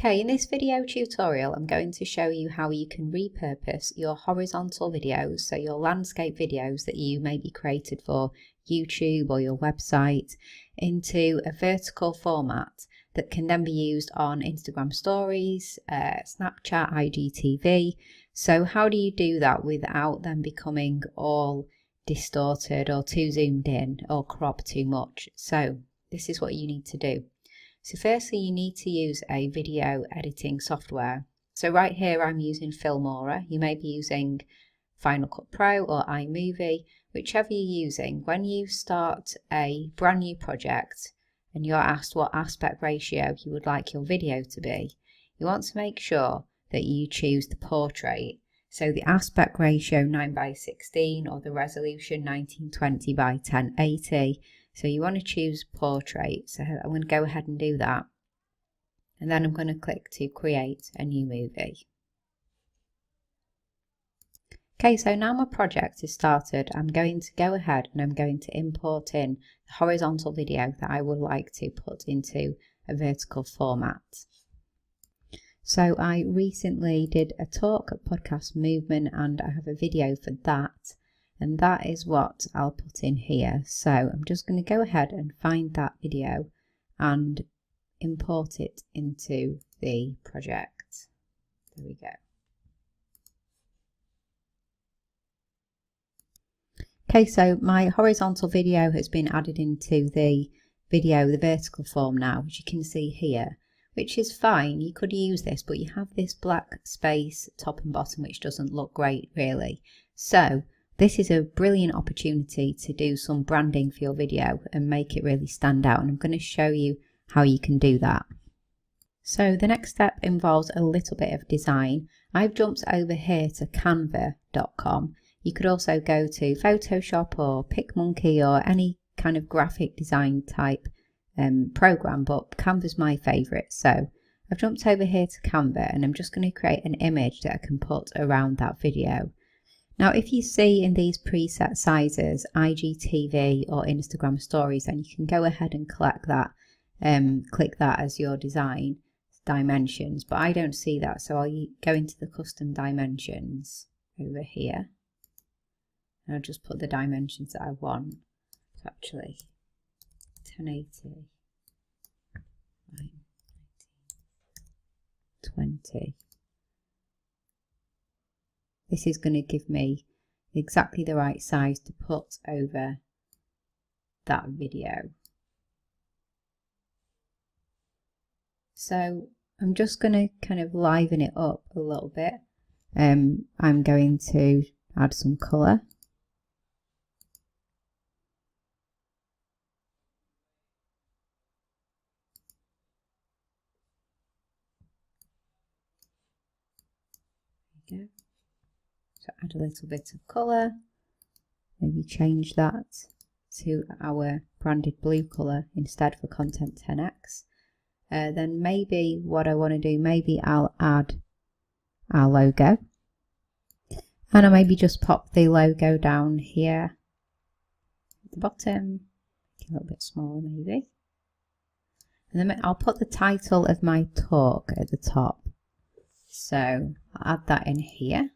Okay, in this video tutorial, I'm going to show you how you can repurpose your horizontal videos, so your landscape videos that you maybe created for YouTube or your website, into a vertical format that can then be used on Instagram stories, Snapchat, IGTV. So how do you do that without them becoming all distorted or too zoomed in or cropped too much? So this is what you need to do. So firstly, you need to use a video editing software. So right here, I'm using Filmora. You may be using Final Cut Pro or iMovie, whichever you're using. When you start a brand new project and you're asked what aspect ratio you would like your video to be, you want to make sure that you choose the portrait. So the aspect ratio 9:16 or the resolution 1920 by 1080. So you want to choose portrait. So I'm going to go ahead and do that. And then I'm going to click to create a new movie. Okay, so now my project is started. I'm going to go ahead and I'm going to import in the horizontal video that I would like to put into a vertical format. So I recently did a talk at Podcast Movement and I have a video for that. And that is what I'll put in here. So I'm just going to go ahead and find that video and import it into the project. There we go. Okay, so my horizontal video has been added into the vertical form now, which you can see here, which is fine. You could use this, but you have this black space top and bottom, which doesn't look great really. So this is a brilliant opportunity to do some branding for your video and make it really stand out. And I'm going to show you how you can do that. So the next step involves a little bit of design. I've jumped over here to canva.com. You could also go to Photoshop or PicMonkey or any kind of graphic design type program, but Canva's my favourite. So I've jumped over here to Canva and I'm just going to create an image that I can put around that video. Now, if you see in these preset sizes, IGTV or Instagram stories, then you can go ahead and click that as your design dimensions, but I don't see that. So I'll go into the custom dimensions over here. And I'll just put the dimensions that I want. So actually, 1080, 20. This is going to give me exactly the right size to put over that video. So I'm just going to kind of liven it up a little bit. I'm going to add some colour. There we go. So add a little bit of colour, maybe change that to our branded blue colour instead for content 10x. Then maybe what I want to do, maybe I'll add our logo. And I'll maybe just pop the logo down here at the bottom, make it a little bit smaller maybe. And then I'll put the title of my talk at the top. So I'll add that in here.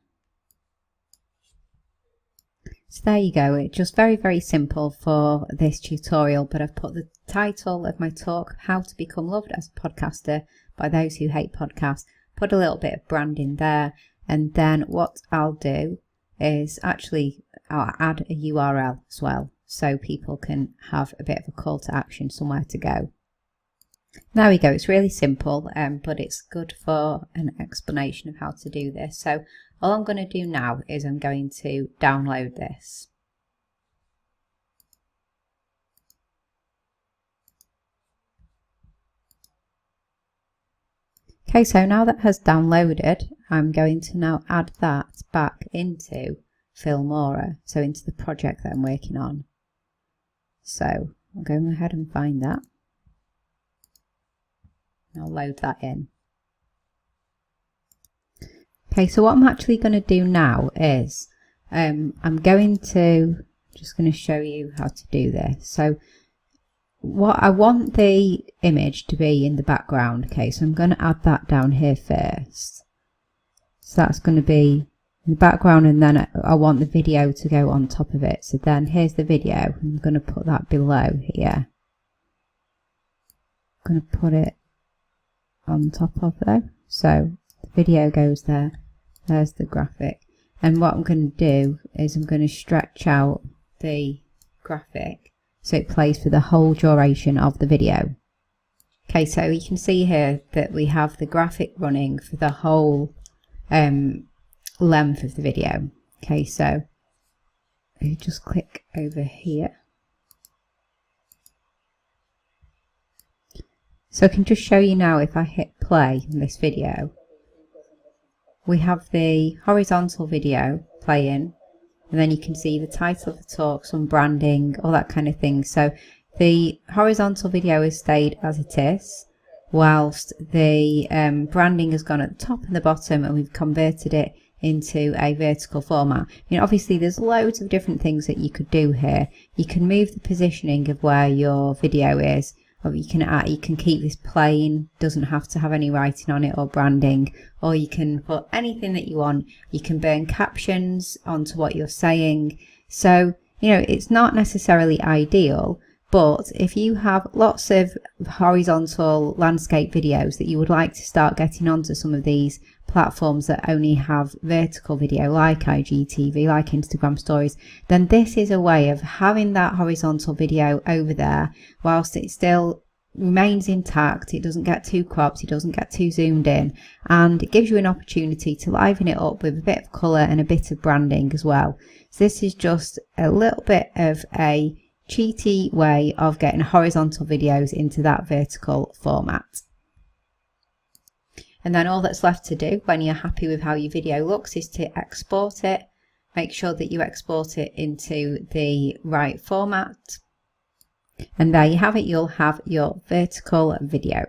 So there you go. It's just very, very simple for this tutorial, but I've put the title of my talk, How to Become Loved as a Podcaster by Those Who Hate Podcasts, put a little bit of branding there. And then what I'll do is actually I'll add a URL as well, so people can have a bit of a call to action, somewhere to go. There we go. It's really simple, but it's good for an explanation of how to do this. So all I'm going to do now is I'm going to download this. Okay, so now that has downloaded, I'm going to now add that back into Filmora, so into the project that I'm working on. So I'll go ahead and find that. I'll load that in. Okay, so what I'm actually going to do now is I'm just going to show you how to do this. So what I want the image to be in the background. Okay, so I'm going to add that down here first. So that's going to be in the background, and then I want the video to go on top of it. So then here's the video. I'm going to put that below here. I'm going to put it on top of though. So the video goes there. There's the graphic. And what I'm going to do is I'm going to stretch out the graphic so it plays for the whole duration of the video. Okay, so you can see here that we have the graphic running for the whole length of the video. Okay, so you just click over here. So I can just show you now, if I hit play in this video, we have the horizontal video playing, and then you can see the title of the talk, some branding, all that kind of thing. So the horizontal video has stayed as it is, whilst the branding has gone at the top and the bottom, and we've converted it into a vertical format. Obviously there's loads of different things that you could do here. You can move the positioning of where your video is, or you can keep this plain, doesn't have to have any writing on it or branding, or you can put anything that you want. You can burn captions onto what you're saying. So it's not necessarily ideal, but if you have lots of horizontal landscape videos that you would like to start getting onto some of these platforms that only have vertical video, like IGTV, like Instagram stories, then this is a way of having that horizontal video over there whilst it still remains intact. It doesn't get too cropped, it doesn't get too zoomed in, and it gives you an opportunity to liven it up with a bit of colour and a bit of branding as well. So this is just a little bit of a cheaty way of getting horizontal videos into that vertical format. And then all that's left to do when you're happy with how your video looks is to export it. Make sure that you export it into the right format. And there you have it, you'll have your vertical video.